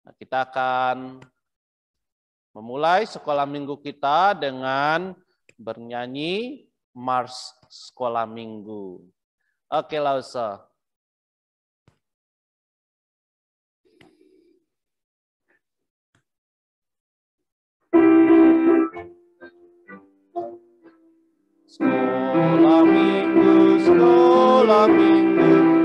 Nah, kita akan memulai sekolah minggu kita dengan bernyanyi Mars Sekolah Minggu. Oke, Lausa. Sekolah minggu,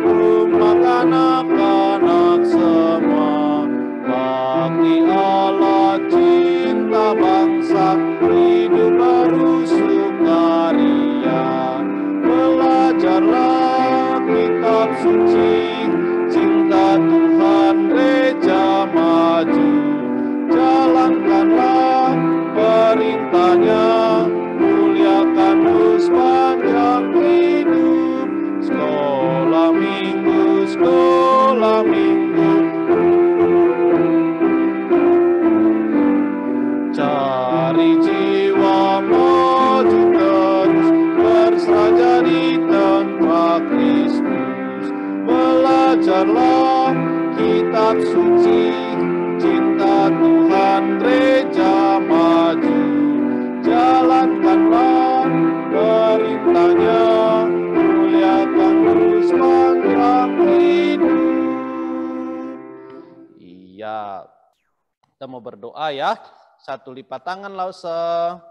rumah anak-anak semua. Bagi Allah cinta bangsa, hidup baru sukaria. Belajarlah kitab suci, cinta Tuhan gereja maju. Jalankanlah perintahnya, muliakan sepanjang hidup. Sekolah minggu, cari jiwa maju terus, berserah jadi tentara Kristus. Belajarlah kitab suci, cinta Tuhan gereja maju. Jalankanlah perintahnya, muliakan terus sepanjang hidup. Iya, kita mau berdoa ya. Satu lipat tangan, Lausa.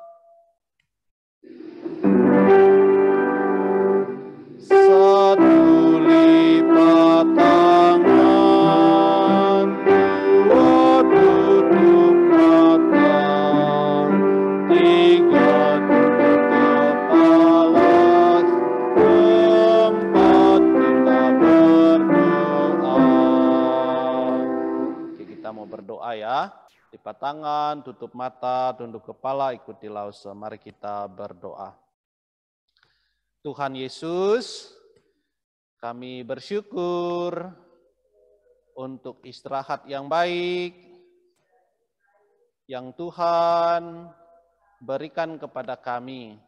Satu lipat tangan, dua tutup mata, tiga tutup kepala, keempat kita berdoa. Oke, kita mau berdoa ya. Lipat tangan, tutup mata, tunduk kepala, ikuti Lausa. Mari kita berdoa. Tuhan Yesus, kami bersyukur untuk istirahat yang baik yang Tuhan berikan kepada kami.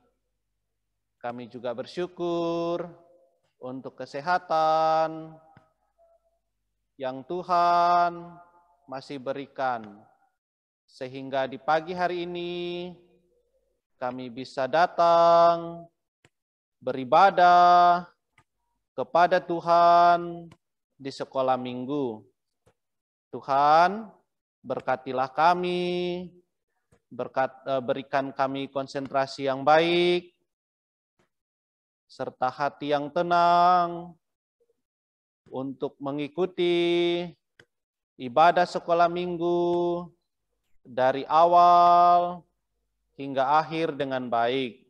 Kami juga bersyukur untuk kesehatan yang Tuhan masih berikan. Sehingga di pagi hari ini kami bisa datang beribadah kepada Tuhan di sekolah minggu. Tuhan, berkatilah kami, berikan kami konsentrasi yang baik, serta hati yang tenang untuk mengikuti ibadah sekolah minggu dari awal hingga akhir dengan baik.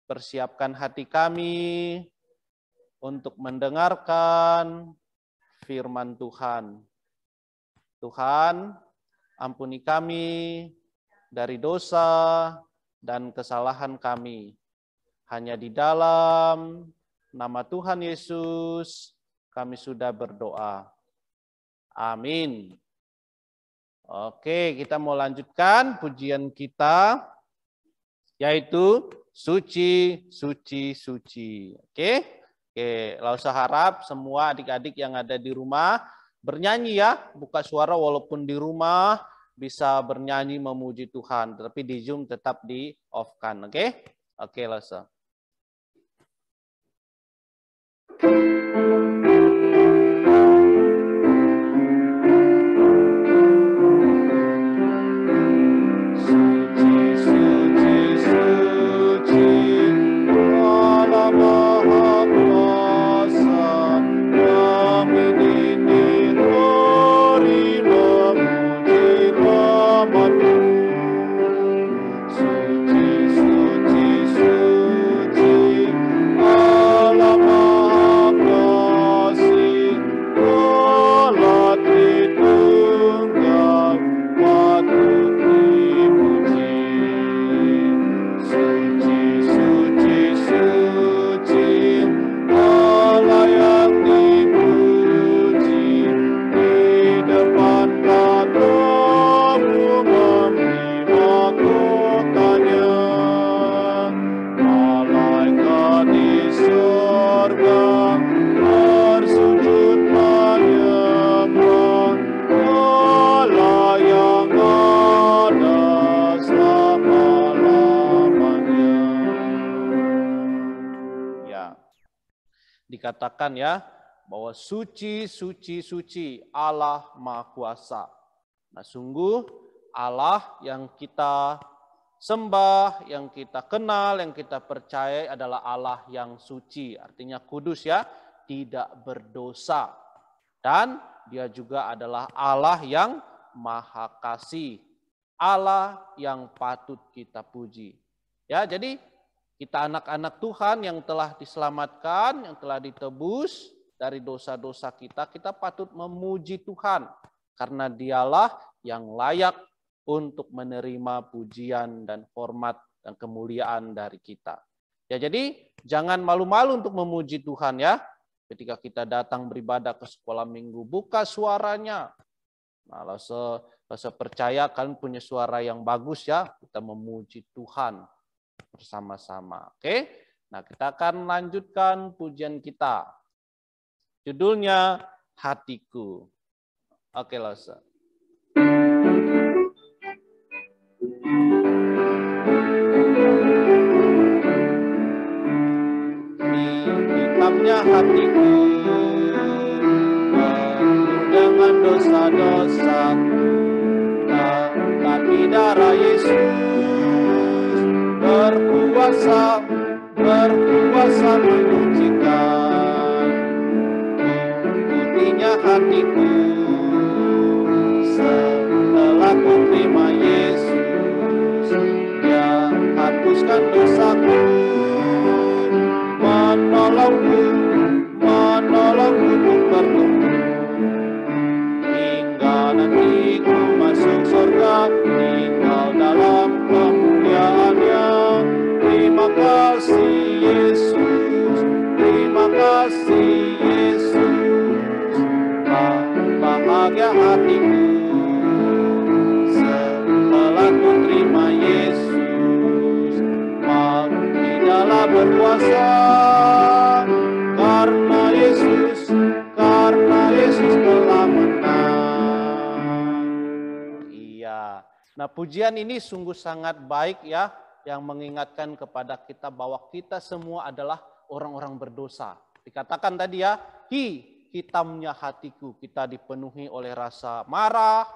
Persiapkan hati kami untuk mendengarkan firman Tuhan. Tuhan, ampuni kami dari dosa dan kesalahan kami. Hanya di dalam nama Tuhan Yesus kami sudah berdoa. Amin. Oke, kita mau lanjutkan pujian kita, yaitu suci, suci, suci. Oke, Lausa harap semua adik-adik yang ada di rumah bernyanyi ya, buka suara walaupun di rumah bisa bernyanyi memuji Tuhan, tapi di Zoom tetap di off-kan, oke? Oke, Lausa. Suci, suci, Allah Maha dikatakan ya, bahwa suci, suci, suci, Allah Maha Kuasa. Nah, sungguh Allah yang kita sembah, yang kita kenal, yang kita percaya adalah Allah yang suci. Artinya kudus ya, tidak berdosa. Dan dia juga adalah Allah yang Maha Kasih. Allah yang patut kita puji. Ya, jadi kita anak-anak Tuhan yang telah diselamatkan, yang telah ditebus dari dosa-dosa kita, kita patut memuji Tuhan. Karena dialah yang layak untuk menerima pujian dan hormat dan kemuliaan dari kita. Ya, jadi jangan malu-malu untuk memuji Tuhan ya. Ketika kita datang beribadah ke sekolah minggu, buka suaranya. Nah, rasa percaya kalian punya suara yang bagus ya, kita memuji Tuhan bersama-sama. Oke, nah kita akan lanjutkan pujian kita. Judulnya Hatiku. Oke, Lasa. Di hitamnya hatiku, penuh dengan dosa-dosaku, tapi darah Yesus berkuasa menyucikan. Putihnya hatiku setelah ku terima Yesus, Dia hapuskan dosaku, menolongku untuk bertumbuh, hingga nanti ku masuk surga, tinggal dalam kemuliaan-Nya. Terima kasih Yesus, terima kasih Yesus. Bahagia hatiku setelah ku terima Yesus. Tidaklah berkuasa karena Yesus telah menang. Iya. Nah, pujian ini sungguh sangat baik ya, yang mengingatkan kepada kita bahwa kita semua adalah orang-orang berdosa. Dikatakan tadi ya, hitamnya hatiku, kita dipenuhi oleh rasa marah,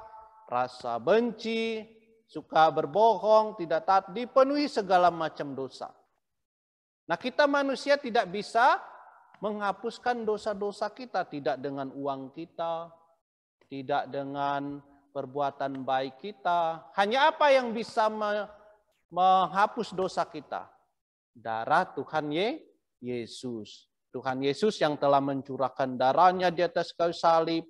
rasa benci, suka berbohong, tidak taat, dipenuhi segala macam dosa. Nah, kita manusia tidak bisa menghapuskan dosa-dosa kita, tidak dengan uang kita, tidak dengan perbuatan baik kita. Hanya apa yang bisa menghapus dosa kita? Darah Tuhan Yesus. Tuhan Yesus yang telah mencurahkan darahnya di atas kayu salib.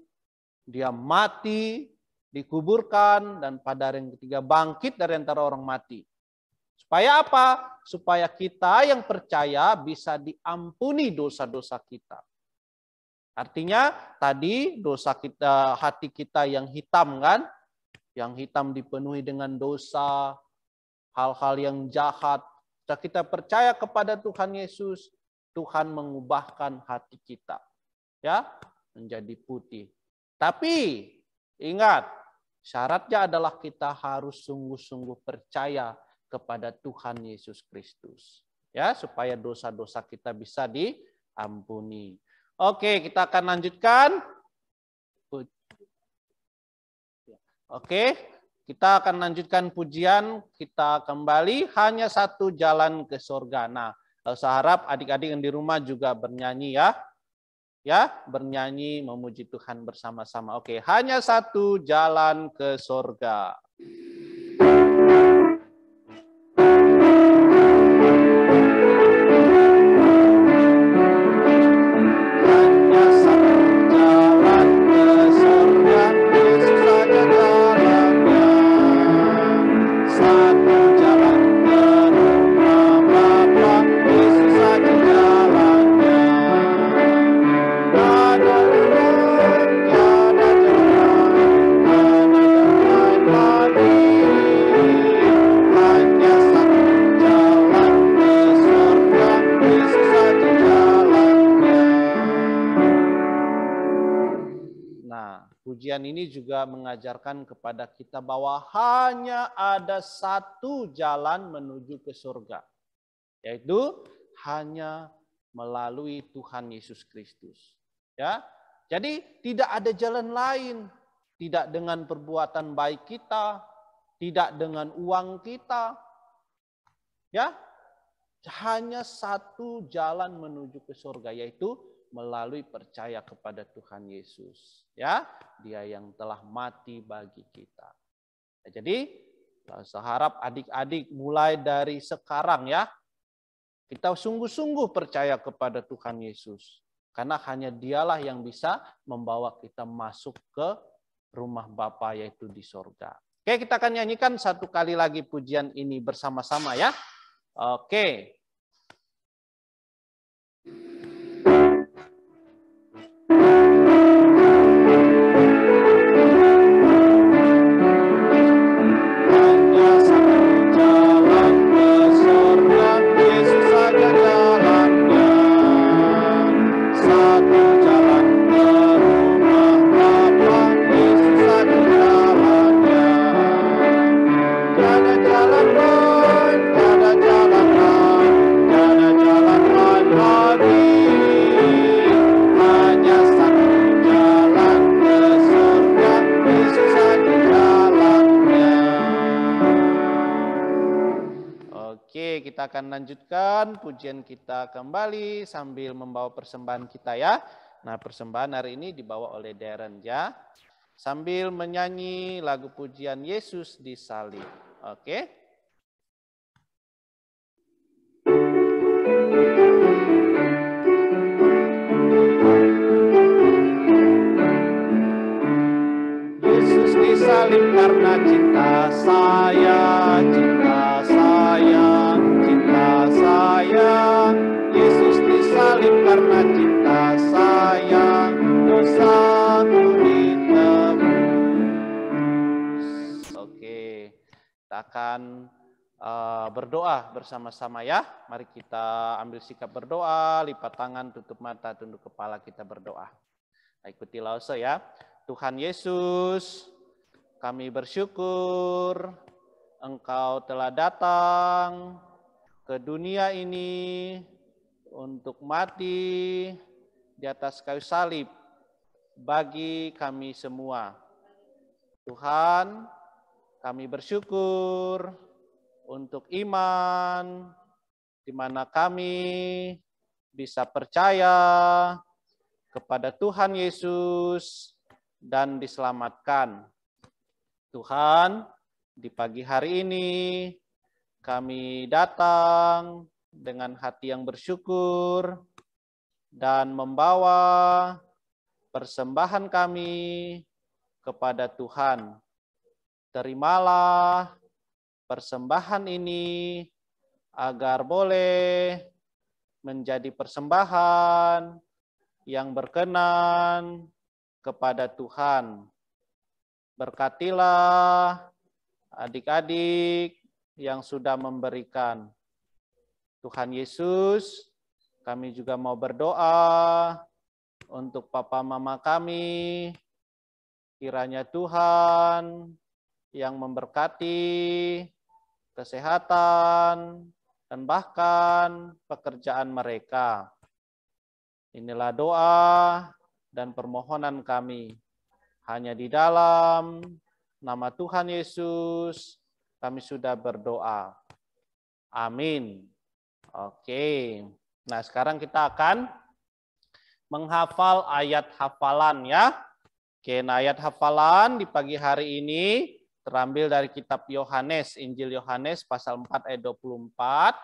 Dia mati, dikuburkan, dan pada hari yang ketiga bangkit dari antara orang mati. Supaya apa? Supaya kita yang percaya bisa diampuni dosa-dosa kita. Artinya tadi dosa kita, hati kita yang hitam kan? Yang hitam dipenuhi dengan dosa, hal-hal yang jahat. Jika kita percaya kepada Tuhan Yesus, Tuhan mengubahkan hati kita ya menjadi putih. Tapi ingat, syaratnya adalah kita harus sungguh-sungguh percaya kepada Tuhan Yesus Kristus ya, supaya dosa-dosa kita bisa diampuni. Oke, kita akan lanjutkan. Oke, kita akan lanjutkan pujian. Kita kembali hanya satu jalan ke surga. Nah, saya harap adik-adik yang di rumah juga bernyanyi ya. Ya, bernyanyi memuji Tuhan bersama-sama. Oke, hanya satu jalan ke surga. Pujian ini juga mengajarkan kepada kita bahwa hanya ada satu jalan menuju ke surga, yaitu hanya melalui Tuhan Yesus Kristus. Ya. Jadi tidak ada jalan lain, tidak dengan perbuatan baik kita, tidak dengan uang kita. Ya. Hanya satu jalan menuju ke surga, yaitu melalui percaya kepada Tuhan Yesus. Ya, Dia yang telah mati bagi kita. Jadi, saya harap adik-adik mulai dari sekarang ya, kita sungguh-sungguh percaya kepada Tuhan Yesus. Karena hanya Dialah yang bisa membawa kita masuk ke rumah Bapa, yaitu di surga. Oke, kita akan nyanyikan satu kali lagi pujian ini bersama-sama ya. Oke. Kita akan lanjutkan pujian kita kembali sambil membawa persembahan kita ya. Nah, persembahan hari ini dibawa oleh Darren ya. Sambil menyanyi lagu pujian Yesus disalib. Oke. Yesus disalib karena cinta saya, cinta saya. Yesus disalib karena cinta saya, dosaku ditebus. Oke, kita akan berdoa bersama-sama ya. Mari kita ambil sikap berdoa, lipat tangan, tutup mata, tunduk kepala, kita berdoa. Ikuti lause ya. Tuhan Yesus, kami bersyukur Engkau telah datang ke dunia ini untuk mati di atas kayu salib bagi kami semua. Tuhan, kami bersyukur untuk iman di mana kami bisa percaya kepada Tuhan Yesus dan diselamatkan. Tuhan, di pagi hari ini kami datang dengan hati yang bersyukur dan membawa persembahan kami kepada Tuhan. Terimalah persembahan ini agar boleh menjadi persembahan yang berkenan kepada Tuhan. Berkatilah adik-adik yang sudah memberikan. Tuhan Yesus, kami juga mau berdoa untuk papa mama kami. Kiranya Tuhan yang memberkati kesehatan dan bahkan pekerjaan mereka. Inilah doa dan permohonan kami. Hanya di dalam nama Tuhan Yesus kami sudah berdoa. Amin. Oke. Nah, sekarang kita akan menghafal ayat hafalan ya. Oke, nah ayat hafalan di pagi hari ini terambil dari kitab Yohanes, Injil Yohanes pasal 4 ayat 24.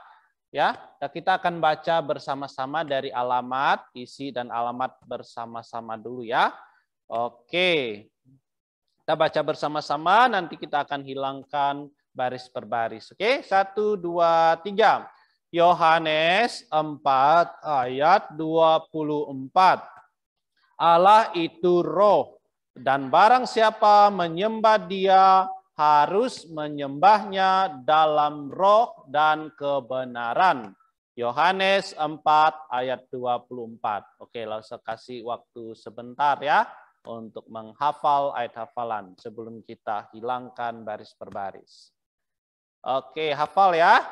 Ya, dan kita akan baca bersama-sama dari alamat, isi dan alamat bersama-sama dulu ya. Oke, kita baca bersama-sama, nanti kita akan hilangkan baris per baris. Oke, 1, 2, 3. Yohanes 4 ayat 24. Allah itu roh, dan barang siapa menyembah Dia harus menyembahnya dalam roh dan kebenaran. Yohanes 4 ayat 24. Oke, langsung kasih waktu sebentar ya untuk menghafal ayat hafalan sebelum kita hilangkan baris per baris. Oke, hafal ya.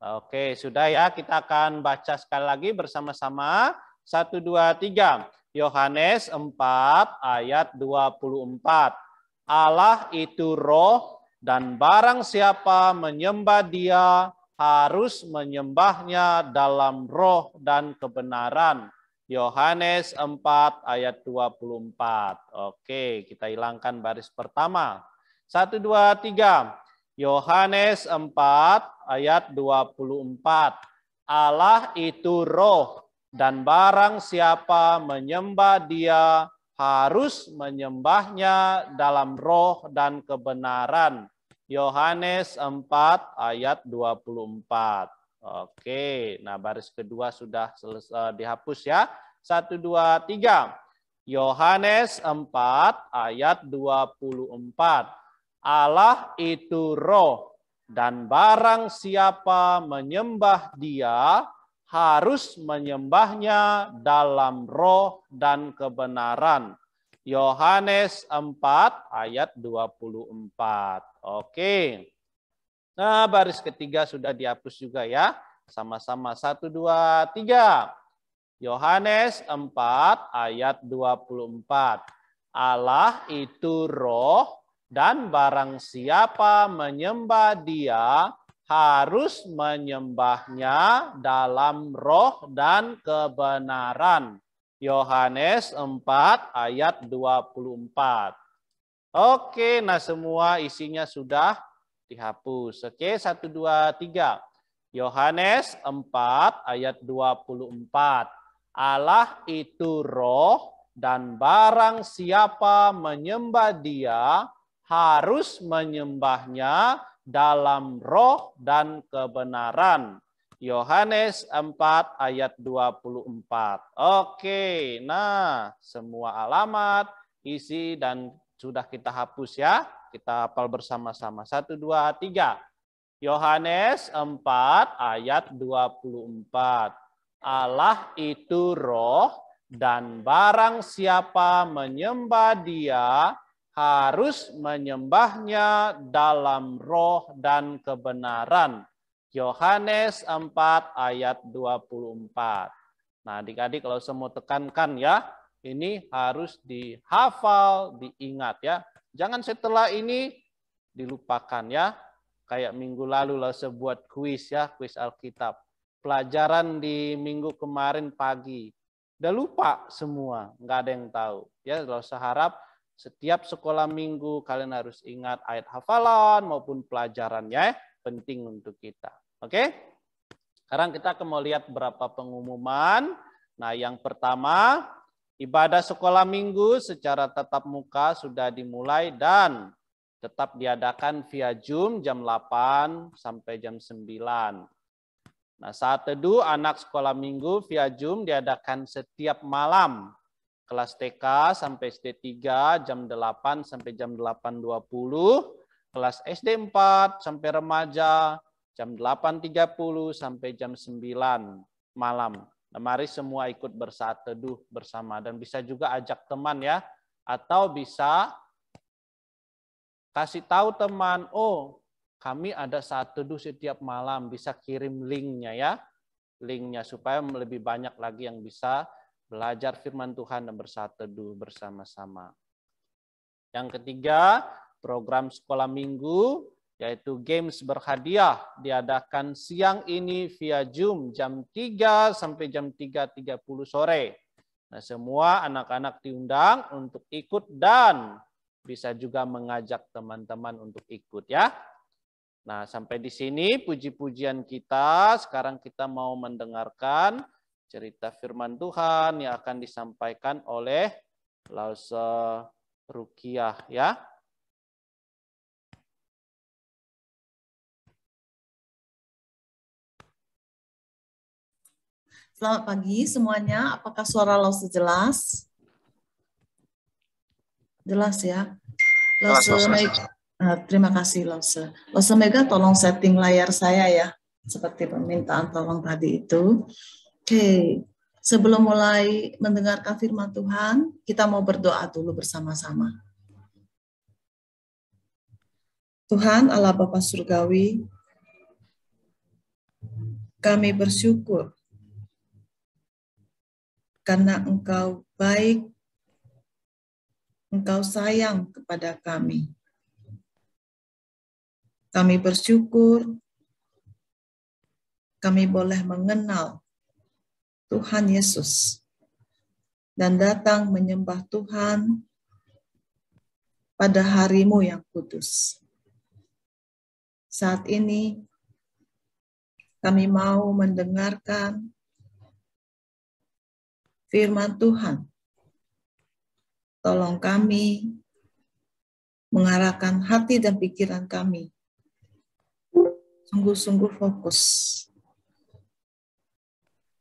Oke, sudah ya. Kita akan baca sekali lagi bersama-sama. 1, 2, 3. Yohanes 4 ayat 24. Allah itu roh, dan barang siapa menyembah Dia harus menyembahnya dalam roh dan kebenaran. Yohanes 4 ayat 24. Oke, kita hilangkan baris pertama. 1, 2, 3. Yohanes 4 ayat 24. Allah itu roh, dan barang siapa menyembah Dia harus menyembahnya dalam roh dan kebenaran. Yohanes 4 ayat 24. Oke, nah baris kedua sudah selesai, dihapus ya. 1, 2, 3. Yohanes 4 ayat 24. Allah itu roh, dan barang siapa menyembah Dia harus menyembahnya dalam roh dan kebenaran. Yohanes 4 ayat 24. Oke. Nah, baris ketiga sudah dihapus juga ya. Sama-sama 1, 2, 3. Yohanes 4 ayat 24. Allah itu roh, dan barang siapa menyembah Dia harus menyembahnya dalam roh dan kebenaran. Yohanes 4 ayat 24. Oke, nah semua isinya sudah dihapus. Oke, 1, 2, 3. Yohanes 4 ayat 24. Allah itu roh, dan barang siapa menyembah Dia harus menyembahnya dalam roh dan kebenaran. Yohanes 4 ayat 24. Oke, nah semua alamat, isi, dan sudah kita hapus ya. Kita hafal bersama-sama. 1, 2, 3. Yohanes 4 ayat 24. Allah itu roh, dan barang siapa menyembah Dia harus menyembahnya dalam roh dan kebenaran. Yohanes 4 ayat 24. Nah, adik-adik kalau semua tekankan ya, ini harus dihafal, diingat ya. Jangan setelah ini dilupakan ya. Kayak minggu lalu lah sebuat kuis ya, kuis Alkitab. Pelajaran di minggu kemarin pagi. Udah lupa semua, nggak ada yang tahu. Ya, kalau saya harap setiap sekolah minggu kalian harus ingat ayat hafalan maupun pelajarannya, penting untuk kita. Oke? Sekarang kita akan mau lihat beberapa pengumuman. Nah, yang pertama, ibadah sekolah minggu secara tatap muka sudah dimulai dan tetap diadakan via Zoom jam 8 sampai jam 9. Nah, saat teduh anak sekolah minggu via Zoom diadakan setiap malam. Kelas TK sampai SD 3 jam 8 sampai jam 8.20. Kelas SD 4 sampai remaja jam 8.30 sampai jam 9 malam. Nah, mari semua ikut bersaat teduh bersama. Dan bisa juga ajak teman ya. Atau bisa kasih tahu teman, oh kami ada saat teduh setiap malam. Bisa kirim linknya ya. Linknya supaya lebih banyak lagi yang bisa belajar firman Tuhan dan bersaat teduh bersama-sama. Yang ketiga, program sekolah minggu, yaitu games berhadiah, diadakan siang ini via Zoom jam 3 sampai jam 3.30 sore. Nah, semua anak-anak diundang untuk ikut dan bisa juga mengajak teman-teman untuk ikut ya. Nah, sampai di sini puji-pujian kita. Sekarang kita mau mendengarkan cerita firman Tuhan yang akan disampaikan oleh Lause Rukiah ya. Selamat pagi semuanya. Apakah suara Lause jelas? Jelas ya. Lause Mega. Terima kasih Lause. Lause Mega tolong setting layar saya ya. Seperti permintaan tolong tadi itu. Oke, sebelum mulai mendengarkan firman Tuhan, kita mau berdoa dulu bersama-sama. Tuhan Allah Bapa Surgawi, Kami bersyukur karena Engkau baik, Engkau sayang kepada kami. Kami bersyukur kami boleh mengenal Tuhan Yesus dan datang menyembah Tuhan pada hari-Mu yang kudus. Saat ini kami mau mendengarkan firman Tuhan. Tolong kami mengarahkan hati dan pikiran kami sungguh-sungguh fokus.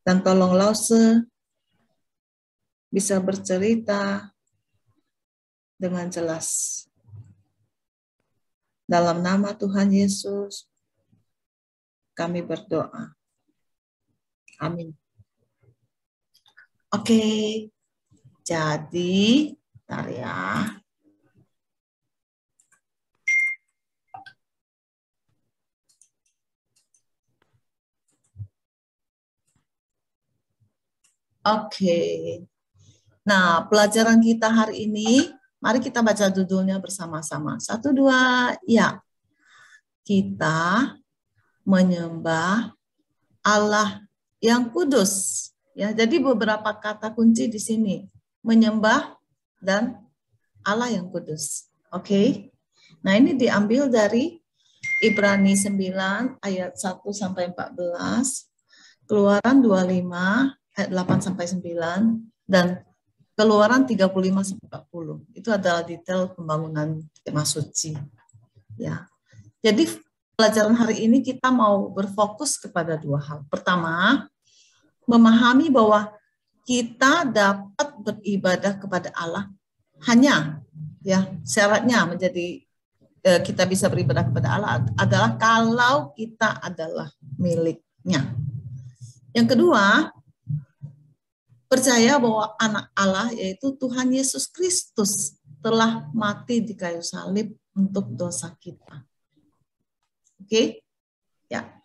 Dan tolong Lause bisa bercerita dengan jelas. Dalam nama Tuhan Yesus, kami berdoa. Amin. Oke, jadi, bentar ya. Oke. Nah, pelajaran kita hari ini, mari kita baca judulnya bersama-sama. 1, 2, ya. Kita menyembah Allah yang kudus. Ya, jadi beberapa kata kunci di sini. Menyembah dan Allah yang kudus. Oke. Nah, ini diambil dari Ibrani 9 ayat 1 sampai 14, Keluaran 25 ayat 8 sampai 9, dan Keluaran 35 sampai 40. Itu adalah detail pembangunan kemah suci. Ya. Jadi pelajaran hari ini kita mau berfokus kepada 2 hal. Pertama, memahami bahwa kita dapat beribadah kepada Allah hanya, ya, syaratnya menjadi kita bisa beribadah kepada Allah adalah kalau kita adalah miliknya. Yang kedua, percaya bahwa anak Allah yaitu Tuhan Yesus Kristus telah mati di kayu salib untuk dosa kita. Oke? Ya.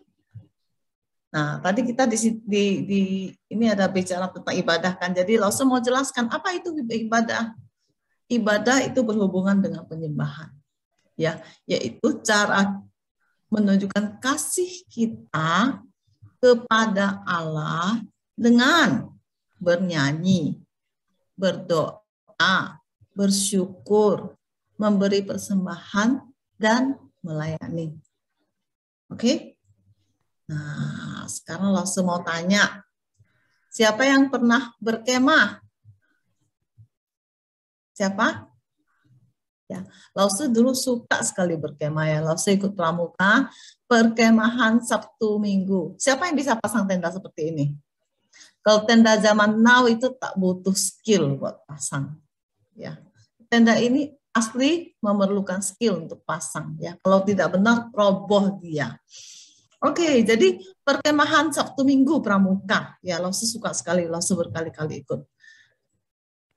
Nah, tadi kita di ini ada bicara tentang ibadah kan. Jadi Lause mau jelaskan apa itu ibadah. Ibadah itu berhubungan dengan penyembahan. Ya, yaitu cara menunjukkan kasih kita kepada Allah dengan bernyanyi, berdoa, bersyukur, memberi persembahan, dan melayani. Oke? Nah, sekarang Lause mau tanya, siapa yang pernah berkemah? Siapa? Ya, Lause dulu suka sekali berkemah ya. Lause ikut pramuka perkemahan Sabtu Minggu. Siapa yang bisa pasang tenda seperti ini? Kalau tenda zaman now itu tak butuh skill buat pasang. Ya, tenda ini asli memerlukan skill untuk pasang. Ya, kalau tidak benar roboh dia. Oke, jadi perkemahan Sabtu Minggu pramuka. Ya, Lause suka sekali. Lause berkali-kali ikut.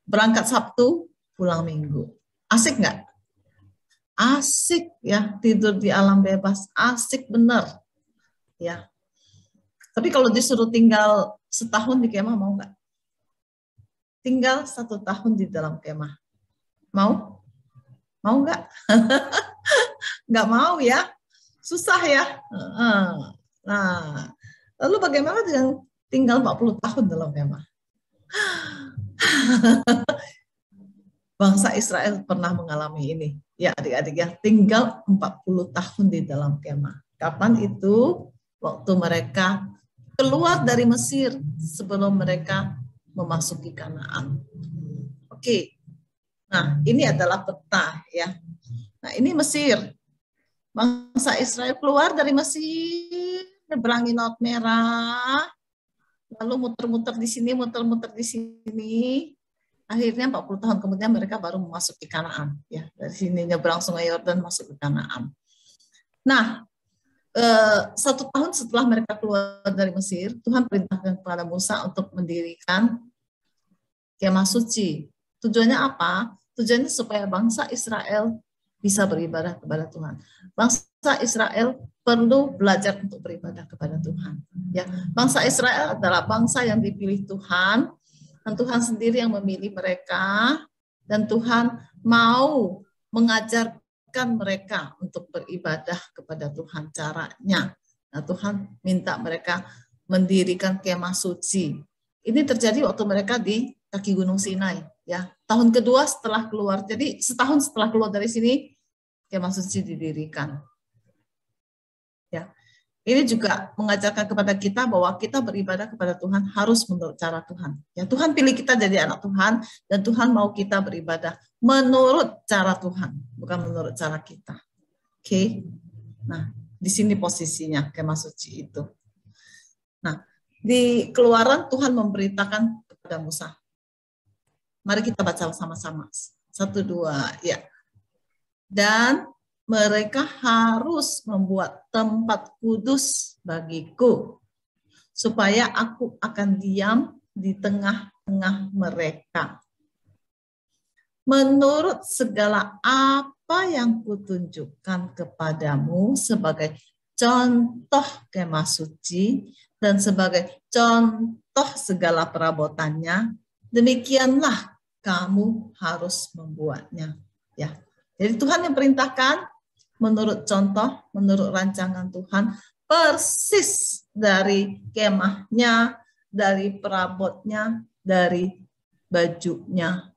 Berangkat Sabtu, pulang Minggu. Asik nggak? Asik ya, tidur di alam bebas, asik bener ya. Tapi kalau disuruh tinggal setahun di kemah mau nggak? Tinggal 1 tahun di dalam kemah, mau? Mau nggak? Nggak mau ya, susah ya. Nah, lalu bagaimana dengan tinggal 40 tahun dalam kemah? Bangsa Israel pernah mengalami ini. Ya adik-adik ya, tinggal 40 tahun di dalam kemah. Kapan itu? Waktu mereka keluar dari Mesir sebelum mereka memasuki Kanaan. Oke. Nah, ini adalah peta ya. Nah, ini Mesir. Bangsa Israel keluar dari Mesir, menyeberangi Laut Merah, lalu muter-muter di sini, muter-muter di sini. Akhirnya 40 tahun kemudian mereka baru memasuki Kanaan. Ya, dari sini nyebrang Sungai Yordan masuk ke Kanaan. Nah, 1 tahun setelah mereka keluar dari Mesir, Tuhan perintahkan kepada Musa untuk mendirikan kemah suci. Tujuannya apa? Tujuannya supaya bangsa Israel bisa beribadah kepada Tuhan. Bangsa Israel perlu belajar untuk beribadah kepada Tuhan. Ya, bangsa Israel adalah bangsa yang dipilih Tuhan, dan Tuhan sendiri yang memilih mereka, dan Tuhan mau mengajarkan mereka untuk beribadah kepada Tuhan caranya. Nah, Tuhan minta mereka mendirikan kemah suci. Ini terjadi waktu mereka di kaki Gunung Sinai. Ya, tahun kedua setelah keluar. Jadi setahun setelah keluar dari sini, kemah suci didirikan. Ya, ini juga mengajarkan kepada kita bahwa kita beribadah kepada Tuhan harus menurut cara Tuhan. Ya, Tuhan pilih kita jadi anak Tuhan, dan Tuhan mau kita beribadah menurut cara Tuhan, bukan menurut cara kita. Oke. Nah, di sini posisinya kemah suci itu. Nah, di Keluaran Tuhan memberitakan kepada Musa. Mari kita baca sama-sama. 1, 2, ya. Dan mereka harus membuat tempat kudus bagiku, supaya aku akan diam di tengah-tengah mereka. Menurut segala apa yang kutunjukkan kepadamu sebagai contoh kemah suci dan sebagai contoh segala perabotannya, demikianlah kamu harus membuatnya. Ya, jadi Tuhan yang perintahkan menurut contoh, menurut rancangan Tuhan, persis dari kemahnya, dari perabotnya, dari bajunya.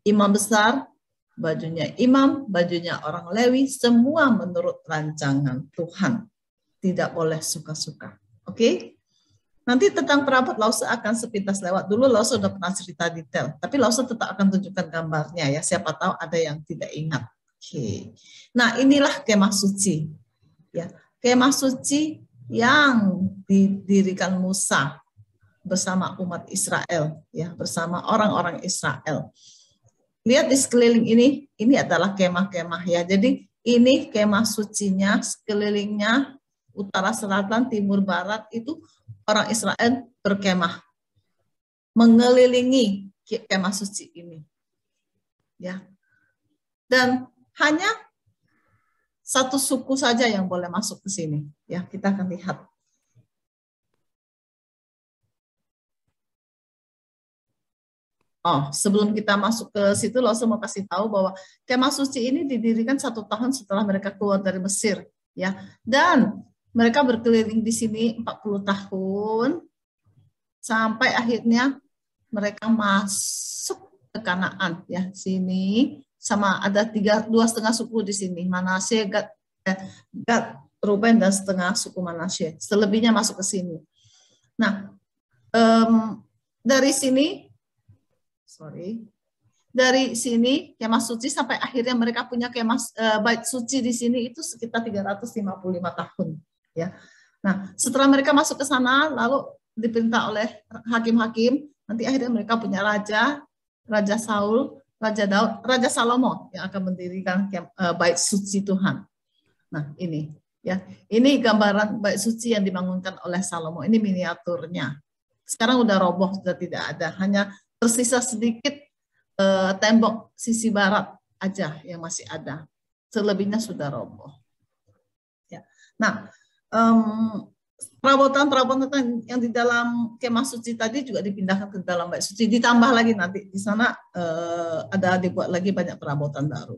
Imam besar, bajunya imam, bajunya orang Lewi, semua menurut rancangan Tuhan. Tidak boleh suka-suka. Oke? Nanti tentang perabot Lause akan sepintas lewat. Dulu Lause sudah pernah cerita detail, tapi Lause tetap akan tunjukkan gambarnya ya. Siapa tahu ada yang tidak ingat. Oke. Nah, inilah kemah suci. Ya, kemah suci yang didirikan Musa bersama umat Israel, ya, bersama orang-orang Israel. Lihat di sekeliling ini adalah kemah-kemah ya. Jadi ini kemah sucinya, sekelilingnya utara, selatan, timur, barat itu orang Israel berkemah mengelilingi kemah suci ini. Ya. Dan hanya satu suku saja yang boleh masuk ke sini. Ya, kita akan lihat. Oh, sebelum kita masuk ke situ, Lause mau kasih tahu bahwa kemah suci ini didirikan 1 tahun setelah mereka keluar dari Mesir. Ya, dan mereka berkeliling di sini 40 tahun sampai akhirnya mereka masuk ke Kanaan. Ya, sini. Sama ada 2,5 suku di sini, Manasye, Gad, Ruben, dan setengah suku Manasye. Selebihnya masuk ke sini. Nah, dari sini kemah suci sampai akhirnya mereka punya kemah bait suci di sini itu sekitar 355 tahun. Ya. Nah, setelah mereka masuk ke sana, lalu diperintah oleh hakim-hakim, nanti akhirnya mereka punya Raja Saul, Raja Daud, Raja Salomo yang akan mendirikan bait suci Tuhan. Nah, ini ya. Ini gambaran bait suci yang dibangunkan oleh Salomo. Ini miniaturnya. Sekarang udah roboh, sudah tidak ada. Hanya tersisa sedikit tembok sisi barat aja yang masih ada. Selebihnya sudah roboh. Ya. Nah, perabotan-perabotan yang di dalam kemah suci tadi juga dipindahkan ke dalam bait suci. Ditambah lagi nanti di sana ada dibuat lagi banyak perabotan baru.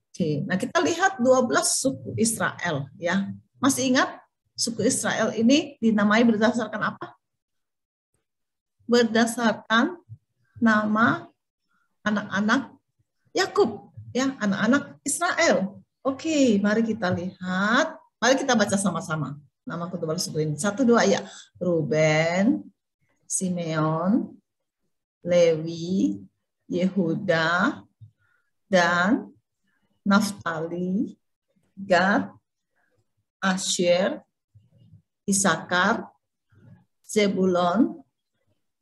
Oke, nah kita lihat 12 suku Israel ya. Masih ingat suku Israel ini dinamai berdasarkan apa? Berdasarkan nama anak-anak Yakub ya, anak-anak Israel. Oke, mari kita lihat. Mari kita baca sama-sama. Nama kedua suku ini. 1, 2 ya. Ruben, Simeon, Lewi, Yehuda, dan Naftali, Gad, Asher, Isakar, Zebulon,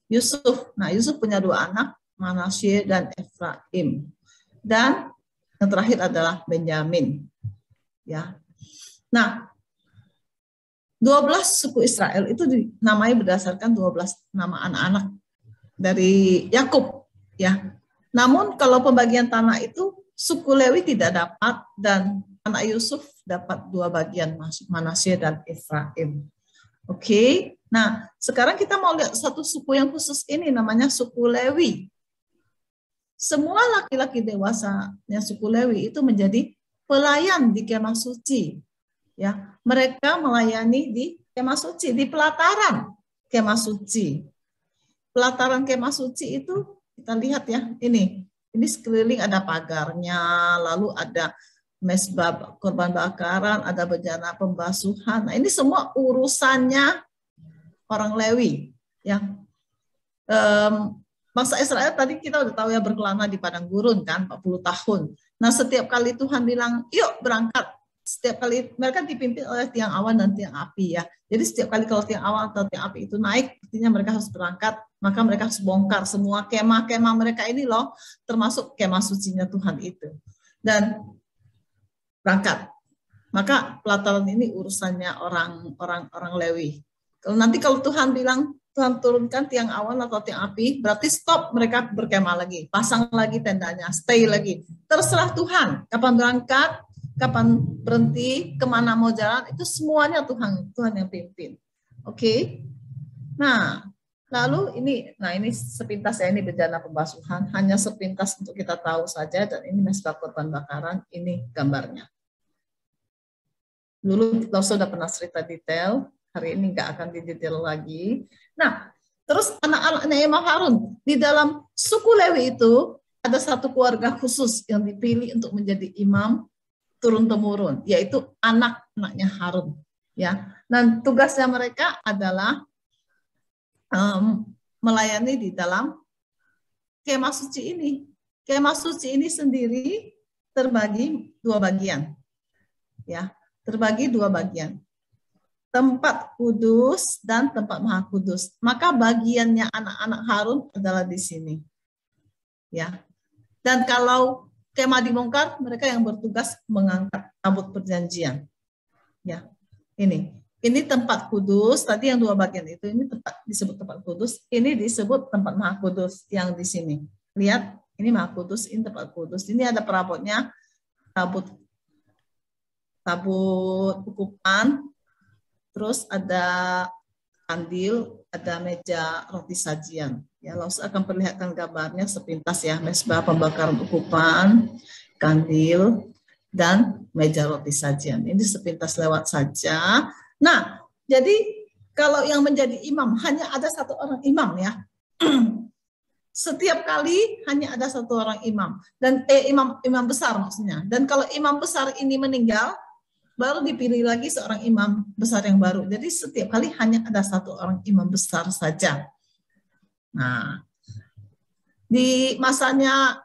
Yusuf. Nah, Yusuf punya 2 anak, Manasye dan Efraim. Dan yang terakhir adalah Benyamin. Ya. Nah, 12 suku Israel itu dinamai berdasarkan 12 nama anak-anak dari Yakub ya. Namun kalau pembagian tanah itu suku Lewi tidak dapat dan anak Yusuf dapat 2 bagian, Manasye dan Efraim. Oke. Nah, sekarang kita mau lihat satu suku yang khusus ini, namanya suku Lewi. Semua laki-laki dewasanya suku Lewi itu menjadi pelayan di kemah suci. Ya, mereka melayani di kemah suci, di pelataran kemah suci. Pelataran kemah suci itu kita lihat ya, ini sekeliling ada pagarnya, lalu ada mesbah korban bakaran, ada bejana pembasuhan. Nah, ini semua urusannya orang Lewi. Ya, bangsa Israel tadi kita udah tahu ya, berkelana di padang gurun kan 40 tahun. Nah, setiap kali Tuhan bilang, yuk berangkat. Setiap kali mereka dipimpin oleh tiang awan dan tiang api ya. Jadi setiap kali kalau tiang awan atau tiang api itu naik, artinya mereka harus berangkat. Maka mereka harus bongkar semua kemah-kemah mereka ini loh, termasuk kemah sucinya Tuhan itu. Dan berangkat. Maka pelataran ini urusannya orang Lewi. Nanti kalau Tuhan bilang, Tuhan turunkan tiang awan atau tiang api, berarti stop, mereka berkemah lagi, pasang lagi tendanya, stay lagi. Terserah Tuhan, kapan berangkat, kapan berhenti, kemana mau jalan, itu semuanya Tuhan yang pimpin. Oke. Nah, lalu ini sepintas ya, ini bejana pembasuhan, hanya sepintas untuk kita tahu saja, dan ini mesbah korban bakaran, ini gambarnya. Dulu kita sudah pernah cerita detail, hari ini nggak akan didetail lagi. Nah, terus anak-anaknya Imam Harun, di dalam suku Lewi itu ada satu keluarga khusus yang dipilih untuk menjadi imam turun-temurun, yaitu anak-anaknya Harun. Ya, dan tugasnya mereka adalah melayani di dalam kemah suci ini. Kemah suci ini sendiri terbagi 2 bagian. Ya, terbagi 2 bagian. Tempat kudus dan tempat maha kudus. Maka bagiannya anak-anak Harun adalah di sini. Ya. Dan kalau kemah dibongkar, mereka yang bertugas mengangkat tabut perjanjian. Ya. Ini tempat kudus, tadi yang 2 bagian itu, ini disebut tempat kudus, ini disebut tempat maha kudus yang di sini. Lihat, ini maha kudus, ini tempat kudus. Ini ada perabotnya, tabut ukupan, terus ada kandil, ada meja roti sajian. Ya, Laus akan perlihatkan gambarnya sepintas ya, mesbah pembakaran ukupan, kandil, dan meja roti sajian. Ini sepintas lewat saja. Nah, jadi kalau yang menjadi imam hanya ada 1 orang imam ya. Setiap kali hanya ada 1 orang imam, dan imam besar maksudnya. Dan kalau imam besar ini meninggal, baru dipilih lagi seorang imam besar yang baru. Jadi setiap kali hanya ada 1 orang imam besar saja. Nah, di masanya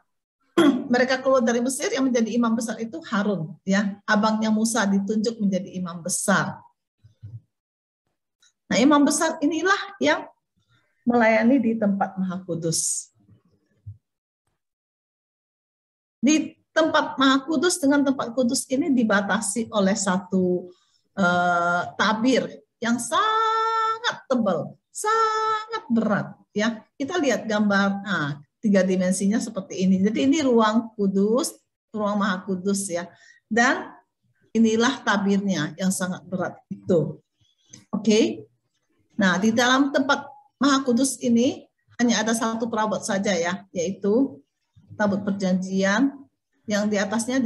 mereka keluar dari Mesir, yang menjadi imam besar itu Harun, ya, abangnya Musa ditunjuk menjadi imam besar. Nah, imam besar inilah yang melayani di tempat maha kudus. Di tempat maha kudus dengan tempat kudus ini dibatasi oleh satu tabir yang sangat tebal, sangat berat. Ya, kita lihat gambar 3 dimensinya seperti ini. Jadi ini ruang kudus, ruang maha kudus ya. Dan inilah tabirnya yang sangat berat itu. Oke. Nah, di dalam tempat maha kudus ini hanya ada 1 perabot saja ya, yaitu tabut perjanjian, yang di atasnya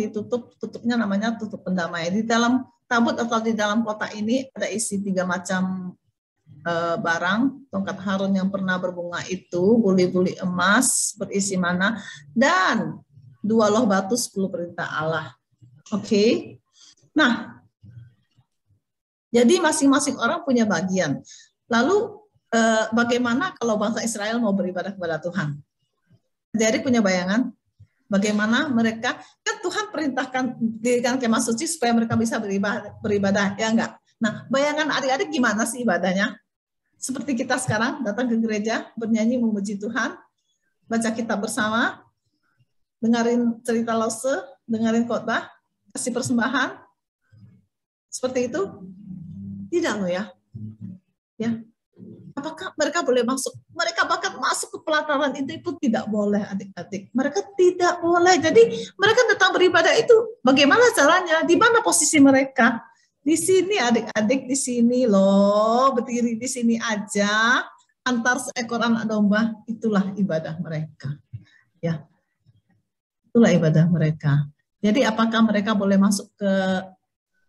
tutupnya namanya tutup pendamai. Di dalam tabut atau di dalam kotak ini ada isi 3 macam barang. Tongkat Harun yang pernah berbunga itu, buli-buli emas berisi mana, dan 2 loh batu 10 perintah Allah. Oke. Nah, jadi masing-masing orang punya bagian. Lalu bagaimana kalau bangsa Israel mau beribadah kepada Tuhan? Jadi punya bayangan bagaimana mereka, kan Tuhan perintahkan dirikan kemah suci supaya mereka bisa beribadah, ya enggak? Nah, bayangan adik-adik gimana sih ibadahnya? Seperti kita sekarang datang ke gereja, bernyanyi memuji Tuhan, baca kitab bersama, dengerin cerita Lause, dengerin khotbah, kasih persembahan. Seperti itu? Tidak loh ya. Ya. apakah mereka boleh masuk? Mereka bahkan masuk ke pelataran itu pun tidak boleh, adik-adik. Mereka tidak boleh. Jadi mereka datang beribadah itu bagaimana caranya? Di mana posisi mereka? Di sini adik-adik, di sini loh, berdiri di sini aja antar seekor anak domba, itulah ibadah mereka. Ya. Itulah ibadah mereka. Jadi apakah mereka boleh masuk ke,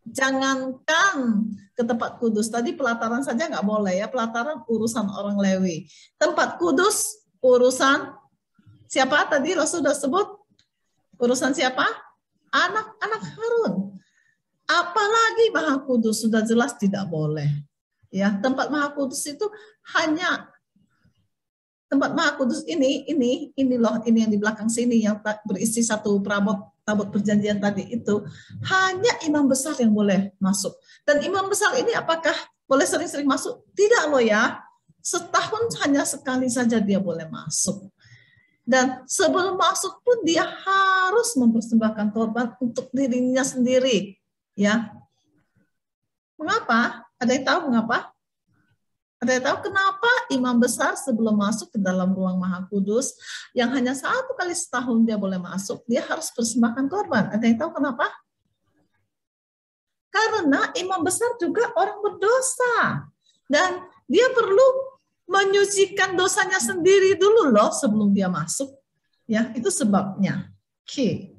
jangankan ke tempat kudus, tadi pelataran saja nggak boleh ya, pelataran urusan orang Lewi. Tempat kudus urusan siapa tadi Rasul sudah sebut? Urusan siapa? Anak-anak Harun. Apalagi Maha Kudus sudah jelas tidak boleh. Ya, tempat Maha Kudus itu hanya tempat Maha Kudus ini loh, ini yang di belakang sini yang berisi satu tabut perjanjian tadi itu, hanya imam besar yang boleh masuk. Dan imam besar ini apakah boleh sering-sering masuk? Tidak loh ya. Setahun hanya sekali saja dia boleh masuk. Dan sebelum masuk pun dia harus mempersembahkan korban untuk dirinya sendiri. Ya, mengapa? Ada yang tahu mengapa? Ada yang tahu kenapa imam besar sebelum masuk ke dalam ruang Maha Kudus yang hanya satu kali setahun dia boleh masuk, dia harus persembahkan korban? Ada yang tahu kenapa? Karena imam besar juga orang berdosa dan dia perlu menyucikan dosanya sendiri dulu loh sebelum dia masuk. Ya, itu sebabnya. Oke.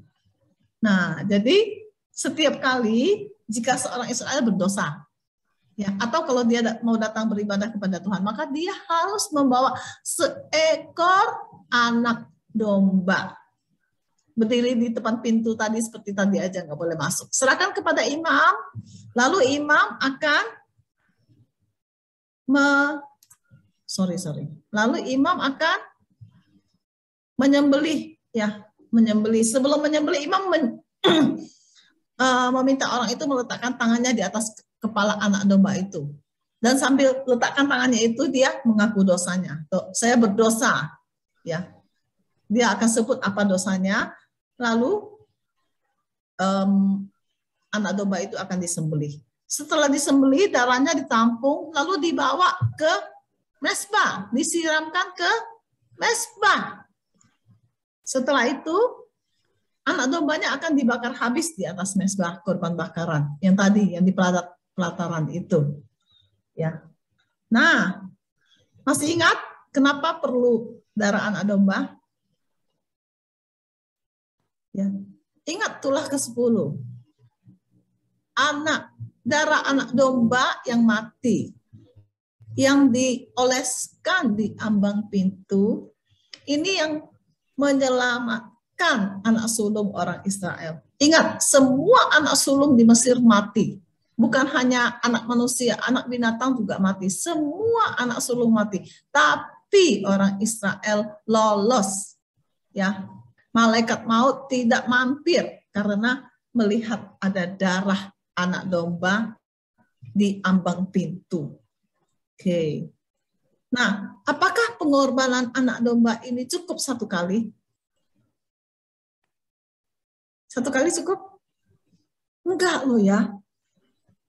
Nah, jadi setiap kali jika seorang Israel berdosa, ya, atau kalau dia mau datang beribadah kepada Tuhan, maka dia harus membawa seekor anak domba. Berdiri di depan pintu tadi seperti tadi aja, nggak boleh masuk. Serahkan kepada imam, lalu imam akan lalu imam akan menyembelih, ya, menyembelih. Sebelum menyembelih, imam meminta orang itu meletakkan tangannya di atas kepala anak domba itu. Dan sambil letakkan tangannya itu dia mengaku dosanya. Tuh, saya berdosa. Ya. Dia akan sebut apa dosanya. Lalu anak domba itu akan disembelih. Setelah disembelih, darahnya ditampung lalu dibawa ke mezbah, disiramkan ke mezbah. Setelah itu anak dombanya akan dibakar habis di atas mezbah korban bakaran yang tadi yang di pelataran itu. Ya. Nah, masih ingat kenapa perlu darah anak domba? Ya. Ingat tulah ke-10. Darah anak domba yang mati yang dioleskan di ambang pintu ini yang menyelamatkan anak sulung orang Israel. Ingat, semua anak sulung di Mesir mati. Bukan hanya anak manusia, anak binatang juga mati. Semua anak sulung mati. Tapi orang Israel lolos. Ya, malaikat maut tidak mampir karena melihat ada darah anak domba di ambang pintu. Oke. Nah, apakah pengorbanan anak domba ini cukup satu kali? Satu kali cukup? Enggak loh ya.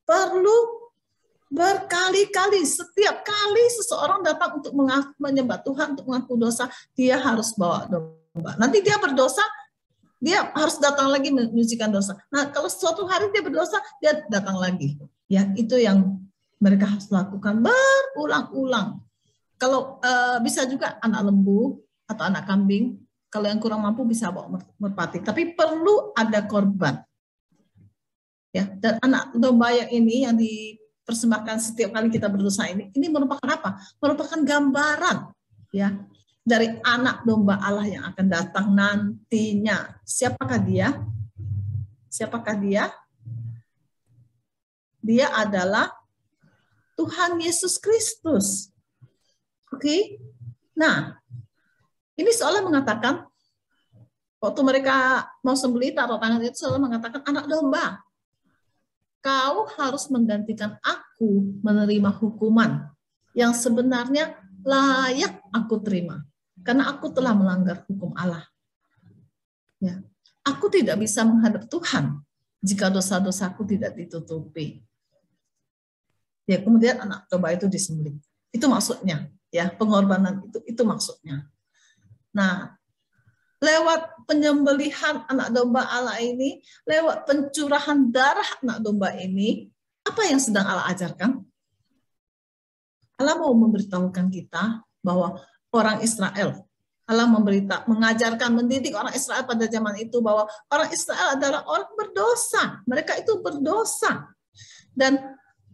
Perlu berkali-kali. Setiap kali seseorang datang untuk menyembah Tuhan, untuk mengaku dosa, dia harus bawa domba. Nanti dia berdosa, dia harus datang lagi menyucikan dosa. Nah, kalau suatu hari dia berdosa, dia datang lagi. Ya, itu yang mereka harus lakukan berulang-ulang. Kalau bisa juga anak lembu atau anak kambing. Kalau yang kurang mampu bisa bawa merpati. Tapi perlu ada korban. Ya, dan anak domba yang ini yang dipersembahkan setiap kali kita berdosa ini merupakan apa? Merupakan gambaran, ya, dari anak domba Allah yang akan datang nantinya. Siapakah dia? Siapakah dia? Dia adalah Tuhan Yesus Kristus. Oke. Nah, ini seolah mengatakan waktu mereka mau sembelih taruh tangan itu seolah mengatakan anak domba, kau harus menggantikan aku menerima hukuman yang sebenarnya layak aku terima karena aku telah melanggar hukum Allah. Ya. Aku tidak bisa menghadap Tuhan jika dosa-dosaku tidak ditutupi. Ya, kemudian anak domba itu disembelih. Itu maksudnya, ya, pengorbanan itu maksudnya. Nah, lewat penyembelihan anak domba Allah ini, lewat pencurahan darah anak domba ini, apa yang sedang Allah ajarkan? Allah mau memberitahukan kita bahwa orang Israel, Allah mengajarkan, mendidik orang Israel pada zaman itu bahwa orang Israel adalah orang berdosa. Mereka itu berdosa. Dan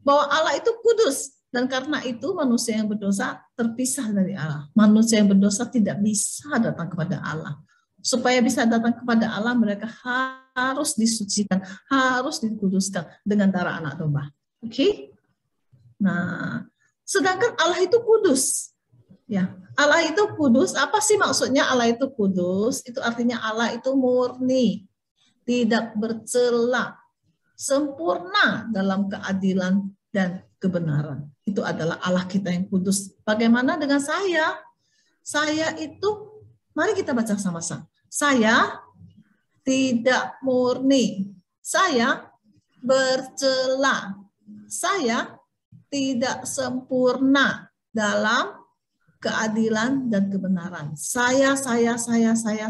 bahwa Allah itu kudus. Dan karena itu manusia yang berdosa terpisah dari Allah. Manusia yang berdosa tidak bisa datang kepada Allah. Supaya bisa datang kepada Allah, mereka harus disucikan, harus dikuduskan dengan darah anak domba. Oke? Nah, sedangkan Allah itu kudus. Ya, Allah itu kudus. Apa sih maksudnya Allah itu kudus? Itu artinya Allah itu murni, tidak bercela, sempurna dalam keadilan dan kebenaran. Itu adalah Allah kita yang kudus. Bagaimana dengan saya? Saya itu, mari kita baca sama-sama. Saya tidak murni. Saya bercela. Saya tidak sempurna dalam keadilan dan kebenaran. Saya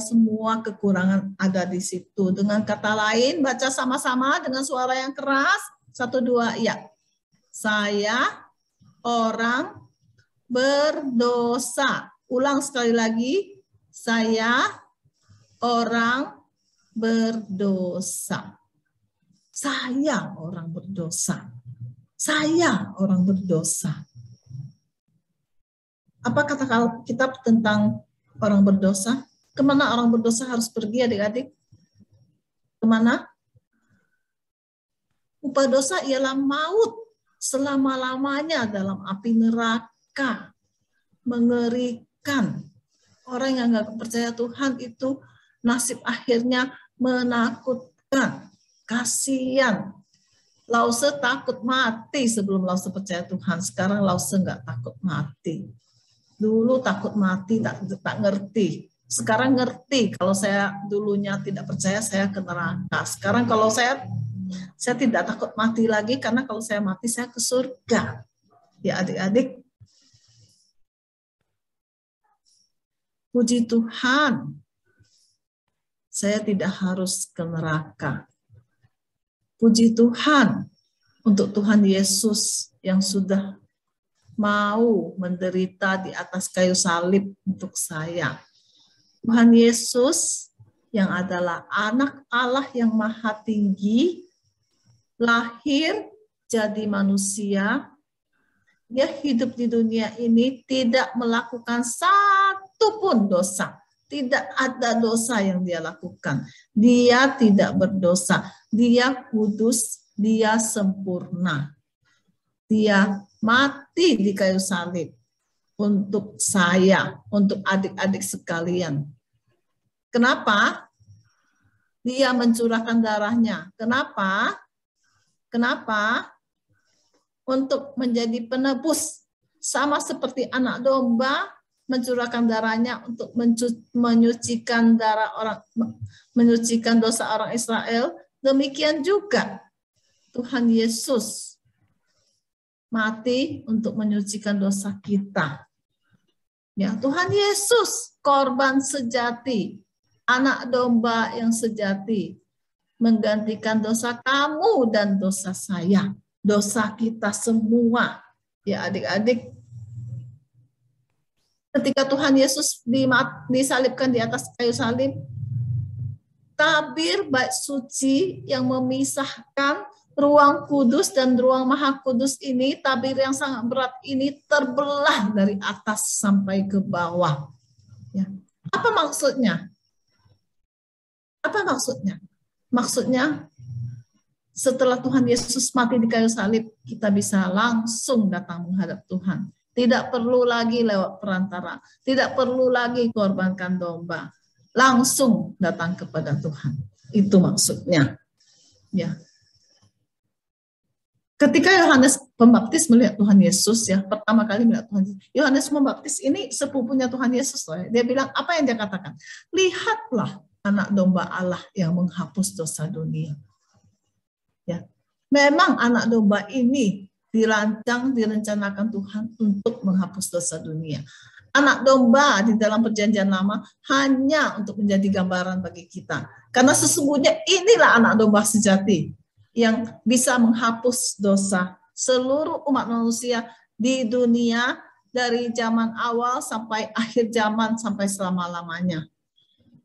semua kekurangan ada di situ. Dengan kata lain, baca sama-sama dengan suara yang keras. 1, 2, ya. Saya orang berdosa. Ulang sekali lagi. Saya orang berdosa. Saya orang berdosa. Saya orang berdosa. Apa kata kitab tentang orang berdosa? Kemana orang berdosa harus pergi, adik-adik? Kemana? Upah dosa ialah maut selama-lamanya dalam api neraka. Mengerikan. Orang yang nggak percaya Tuhan itu nasib akhirnya menakutkan. Kasian. Lause takut mati sebelum Lause percaya Tuhan. Sekarang Lause nggak takut mati. Dulu takut mati, tak ngerti. Sekarang ngerti. Kalau saya dulunya tidak percaya, saya ke neraka. Sekarang kalau saya tidak takut mati lagi, karena kalau saya mati, saya ke surga. Ya adik-adik. Puji Tuhan. Saya tidak harus ke neraka. Puji Tuhan untuk Tuhan Yesus yang sudah mau menderita di atas kayu salib untuk saya. Tuhan Yesus yang adalah anak Allah yang maha tinggi, lahir jadi manusia, dia hidup di dunia ini tidak melakukan satu pun dosa. Tidak ada dosa yang dia lakukan. Dia tidak berdosa. Dia kudus, dia sempurna. Dia mati di kayu salib untuk saya, untuk adik-adik sekalian. Kenapa? Dia mencurahkan darahnya. Kenapa? Kenapa? Untuk menjadi penebus. Sama seperti anak domba mencurahkan darahnya untuk menyucikan menyucikan dosa orang Israel. Demikian juga Tuhan Yesus mati untuk menyucikan dosa kita. Ya, Tuhan Yesus korban sejati, anak domba yang sejati, menggantikan dosa kamu dan dosa saya, dosa kita semua. Ya adik-adik, ketika Tuhan Yesus disalibkan di atas kayu salib, tabir bait suci yang memisahkan ruang kudus dan ruang maha kudus ini, tabir yang sangat berat ini terbelah dari atas sampai ke bawah. Ya. Apa maksudnya? Apa maksudnya? Maksudnya setelah Tuhan Yesus mati di kayu salib, kita bisa langsung datang menghadap Tuhan. Tidak perlu lagi lewat perantara, tidak perlu lagi korbankan domba. Langsung datang kepada Tuhan. Itu maksudnya. Ya. Ketika Yohanes Pembaptis melihat Tuhan Yesus, ya pertama kali melihat Tuhan Yesus, Yohanes Pembaptis ini sepupunya Tuhan Yesus, loh. Dia bilang apa yang dia katakan? Lihatlah anak domba Allah yang menghapus dosa dunia. Ya, memang anak domba ini dirancang, direncanakan Tuhan untuk menghapus dosa dunia. Anak domba di dalam perjanjian lama hanya untuk menjadi gambaran bagi kita. Karena sesungguhnya inilah anak domba sejati yang bisa menghapus dosa seluruh umat manusia di dunia dari zaman awal sampai akhir zaman, sampai selama-lamanya.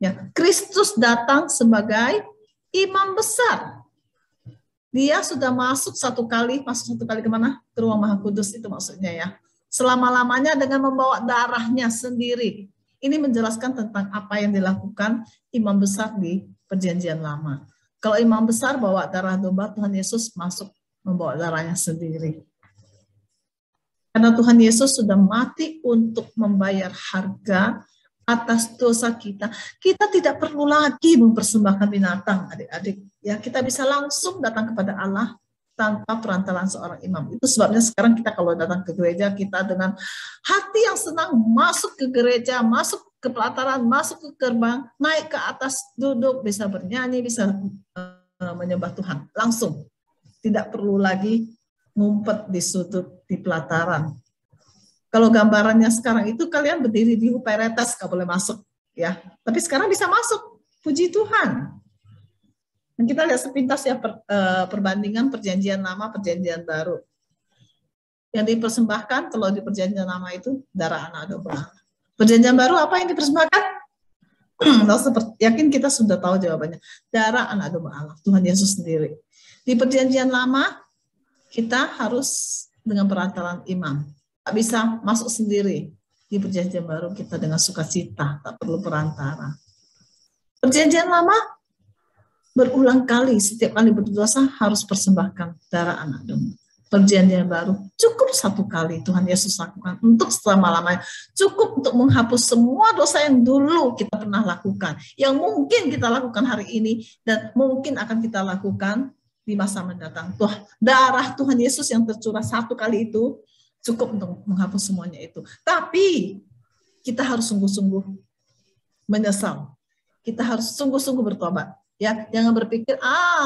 Ya, Kristus datang sebagai imam besar. Dia sudah masuk satu kali kemana? Ke ruang Maha Kudus, itu maksudnya ya. Selama-lamanya dengan membawa darahnya sendiri. Ini menjelaskan tentang apa yang dilakukan imam besar di perjanjian lama. Kalau imam besar bawa darah domba, Tuhan Yesus masuk membawa darahnya sendiri. Karena Tuhan Yesus sudah mati untuk membayar harga atas dosa kita. Kita tidak perlu lagi mempersembahkan binatang, adik-adik. Ya, kita bisa langsung datang kepada Allah tanpa perantaraan seorang imam. Itu sebabnya sekarang kita kalau datang ke gereja, kita dengan hati yang senang masuk ke gereja, masuk ke pelataran, masuk ke gerbang, naik ke atas, duduk, bisa bernyanyi, bisa menyembah Tuhan. Langsung. Tidak perlu lagi ngumpet di sudut, di pelataran. Kalau gambarannya sekarang itu kalian berdiri di Huperetas, nggak boleh masuk. Ya. Tapi sekarang bisa masuk. Puji Tuhan. Dan kita lihat sepintas ya perbandingan perjanjian lama, perjanjian baru. Yang dipersembahkan kalau di perjanjian lama itu darah anak domba. Perjanjian baru apa yang dipersembahkan? Yakin kita sudah tahu jawabannya. Darah anak domba Allah, Tuhan Yesus sendiri. Di perjanjian lama kita harus dengan perantaraan imam. Tak bisa masuk sendiri. Di perjanjian baru kita dengan sukacita, tak perlu perantara. Perjanjian lama berulang kali, setiap kali berdosa harus persembahkan darah anak domba. Perjanjian baru cukup satu kali Tuhan Yesus lakukan untuk selama-lamanya. Cukup untuk menghapus semua dosa yang dulu kita pernah lakukan. Yang mungkin kita lakukan hari ini dan mungkin akan kita lakukan di masa mendatang. Darah Tuhan Yesus yang tercurah satu kali itu cukup untuk menghapus semuanya itu. Tapi kita harus sungguh-sungguh menyesal. Kita harus sungguh-sungguh bertobat. Ya, jangan berpikir,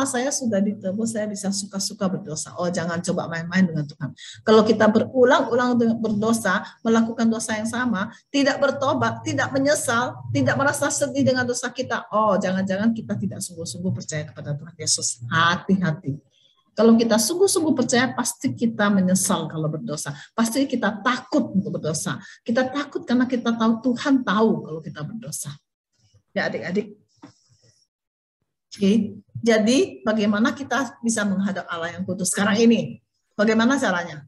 saya sudah ditebus, saya bisa suka-suka berdosa. Oh, jangan coba main-main dengan Tuhan. Kalau kita berulang-ulang berdosa, melakukan dosa yang sama, tidak bertobat, tidak menyesal, tidak merasa sedih dengan dosa kita, oh, jangan-jangan kita tidak sungguh-sungguh percaya kepada Tuhan Yesus. Hati-hati. Kalau kita sungguh-sungguh percaya, pasti kita menyesal kalau berdosa. Pasti kita takut untuk berdosa. Kita takut karena kita tahu Tuhan tahu kalau kita berdosa. Ya, adik-adik. Oke, jadi bagaimana kita bisa menghadap Allah yang kudus sekarang ini? Bagaimana caranya?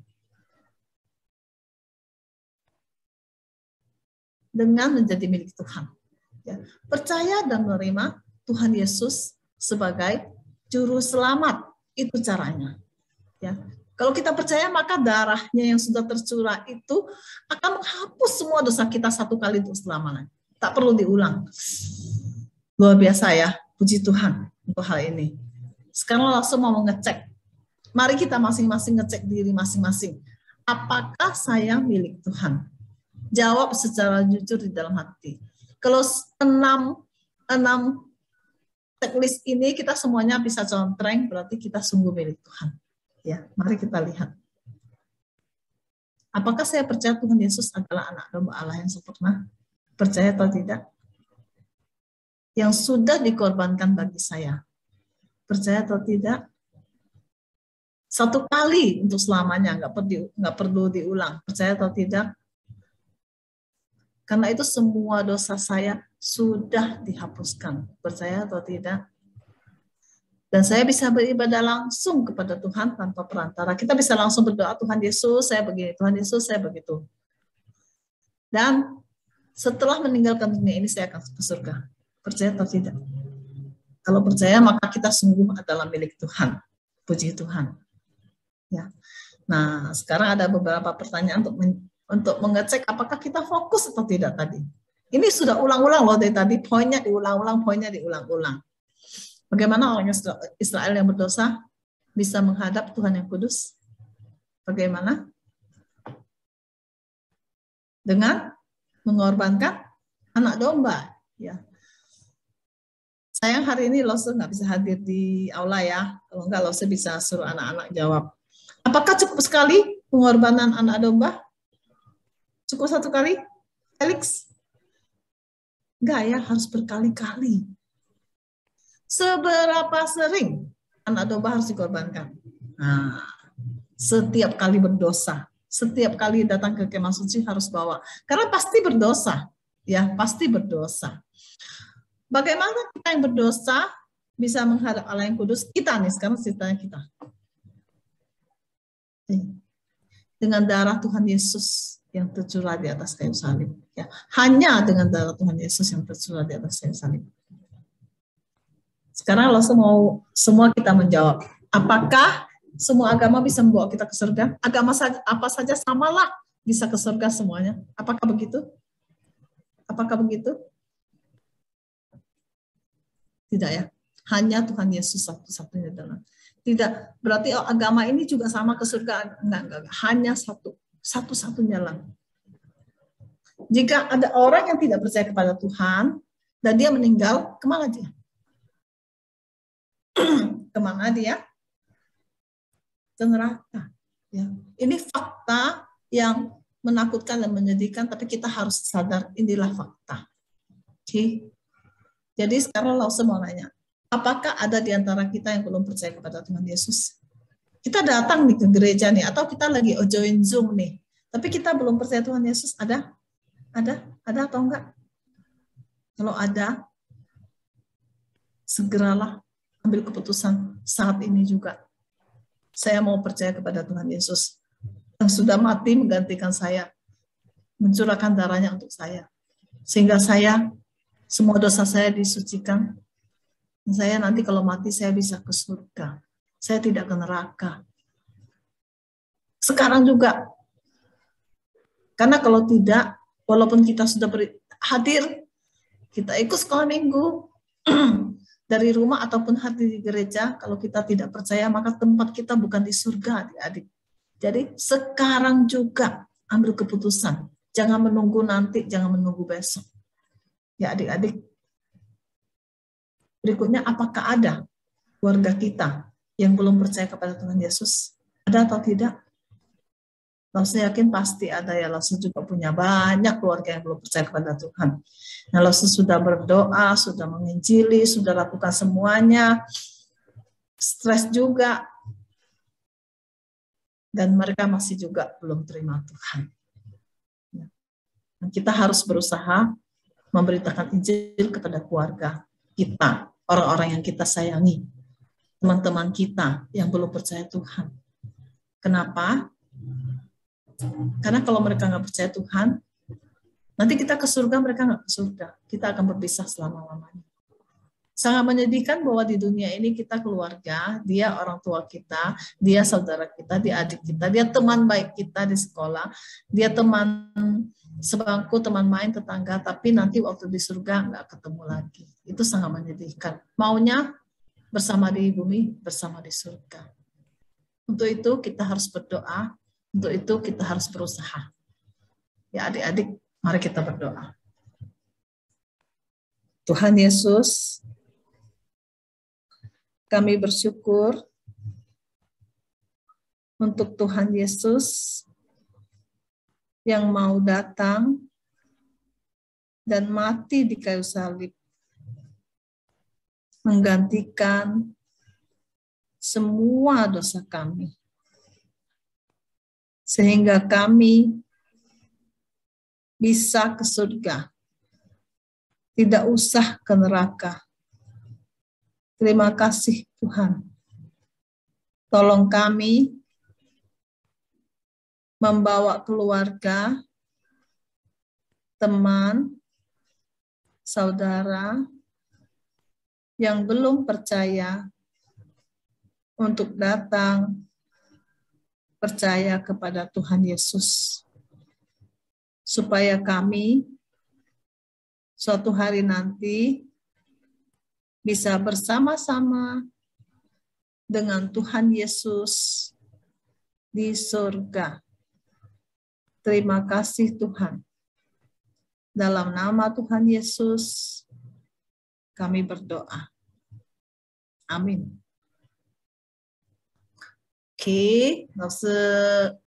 Dengan menjadi milik Tuhan. Ya, percaya dan menerima Tuhan Yesus sebagai juru selamat. Itu caranya. Ya. Kalau kita percaya, maka darahnya yang sudah tercurah itu akan menghapus semua dosa kita satu kali untuk selamanya. Tak perlu diulang. Luar biasa ya. Puji Tuhan untuk hal ini. Sekarang langsung mau ngecek. Mari kita masing-masing ngecek diri masing-masing. Apakah saya milik Tuhan? Jawab secara jujur di dalam hati. Kalau 6 checklist ini kita semuanya bisa contreng, berarti kita sungguh milik Tuhan. Ya, mari kita lihat. Apakah saya percaya Tuhan Yesus adalah anak domba Allah yang sempurna? Percaya atau tidak? Yang sudah dikorbankan bagi saya. Percaya atau tidak? Satu kali untuk selamanya, nggak perlu diulang. Percaya atau tidak? Karena itu semua dosa saya sudah dihapuskan. Percaya atau tidak? Dan saya bisa beribadah langsung kepada Tuhan tanpa perantara. Kita bisa langsung berdoa, Tuhan Yesus, saya begini. Tuhan Yesus, saya begitu. Dan setelah meninggalkan dunia ini, saya akan ke surga. Percaya atau tidak? Kalau percaya, maka kita sungguh adalah milik Tuhan. Puji Tuhan. Ya. Nah, sekarang ada beberapa pertanyaan untuk mengecek apakah kita fokus atau tidak tadi. Ini sudah ulang-ulang loh dari tadi, poinnya diulang-ulang. Bagaimana orang Israel yang berdosa bisa menghadap Tuhan yang kudus? Bagaimana? Dengan mengorbankan anak domba. Ya. Sayang hari ini Lose nggak bisa hadir di aula ya. Kalau nggak Lose bisa suruh anak-anak jawab. Apakah cukup sekali pengorbanan anak domba? Cukup satu kali? Felix? Enggak ya, harus berkali-kali. Seberapa sering anak domba harus dikorbankan? Nah, setiap kali berdosa, setiap kali datang ke kemah suci harus bawa. Karena pasti berdosa, ya pasti berdosa. Bagaimana kita yang berdosa bisa menghadap Allah yang kudus? Kita nih, sekarang ceritanya kita. Dengan darah Tuhan Yesus yang tercurah di atas kayu salib. Ya, hanya dengan darah Tuhan Yesus yang tercurah di atas kayu salib. Sekarang lo semua kita menjawab, apakah semua agama bisa membawa kita ke surga? Agama apa saja samalah bisa ke surga semuanya. Apakah begitu? Apakah begitu? Tidak ya. Hanya Tuhan Yesus satu-satunya jalan. Tidak berarti agama ini juga sama ke surga. Enggak. Hanya satu-satunya jalan. Jika ada orang yang tidak percaya kepada Tuhan dan dia meninggal, kemana dia? Kemana dia? Ke neraka. Ya. Ini fakta yang menakutkan dan menyedihkan, tapi kita harus sadar inilah fakta. Oke. Jadi sekarang Lause mau nanya, apakah ada di antara kita yang belum percaya kepada Tuhan Yesus? Kita datang nih ke gereja nih, atau kita lagi join Zoom nih, tapi kita belum percaya Tuhan Yesus, ada? Ada atau enggak? Kalau ada, segeralah ambil keputusan saat ini juga. Saya mau percaya kepada Tuhan Yesus yang sudah mati menggantikan saya, mencurahkan darahnya untuk saya, sehingga semua dosa saya disucikan. Saya nanti kalau mati saya bisa ke surga. Saya tidak ke neraka. Sekarang juga. Karena kalau tidak, walaupun kita sudah hadir, kita ikut sekolah minggu dari rumah ataupun hadir di gereja, kalau kita tidak percaya maka tempat kita bukan di surga, adik-adik. Jadi sekarang juga ambil keputusan. Jangan menunggu nanti, jangan menunggu besok. Ya adik-adik, berikutnya apakah ada keluarga kita yang belum percaya kepada Tuhan Yesus? Ada atau tidak? Lalu saya yakin pasti ada ya. Lalu juga punya banyak keluarga yang belum percaya kepada Tuhan. Nah, lalu sudah berdoa, sudah menginjili, sudah lakukan semuanya, stres juga, dan mereka masih juga belum terima Tuhan. Nah, kita harus berusaha memberitakan Injil kepada keluarga kita, orang-orang yang kita sayangi, teman-teman kita yang belum percaya Tuhan. Kenapa? Karena kalau mereka nggak percaya Tuhan, nanti kita ke surga, mereka nggak ke surga. Kita akan berpisah selama-lamanya. Sangat menyedihkan bahwa di dunia ini kita keluarga, dia orang tua kita, dia saudara kita, dia adik kita, dia teman baik kita di sekolah, dia teman sebangku, teman main, tetangga, tapi nanti waktu di surga nggak ketemu lagi. Itu sangat menyedihkan. Maunya bersama di bumi, bersama di surga. Untuk itu kita harus berdoa, untuk itu kita harus berusaha. Ya adik-adik, mari kita berdoa. Tuhan Yesus, kami bersyukur untuk Tuhan Yesus yang mau datang dan mati di kayu salib, menggantikan semua dosa kami, sehingga kami bisa ke surga, tidak usah ke neraka. Terima kasih Tuhan. Tolong kami membawa keluarga, teman, saudara yang belum percaya untuk datang percaya kepada Tuhan Yesus, supaya kami suatu hari nanti bisa bersama-sama dengan Tuhan Yesus di surga. Terima kasih Tuhan. Dalam nama Tuhan Yesus, kami berdoa. Amin. Oke, 老师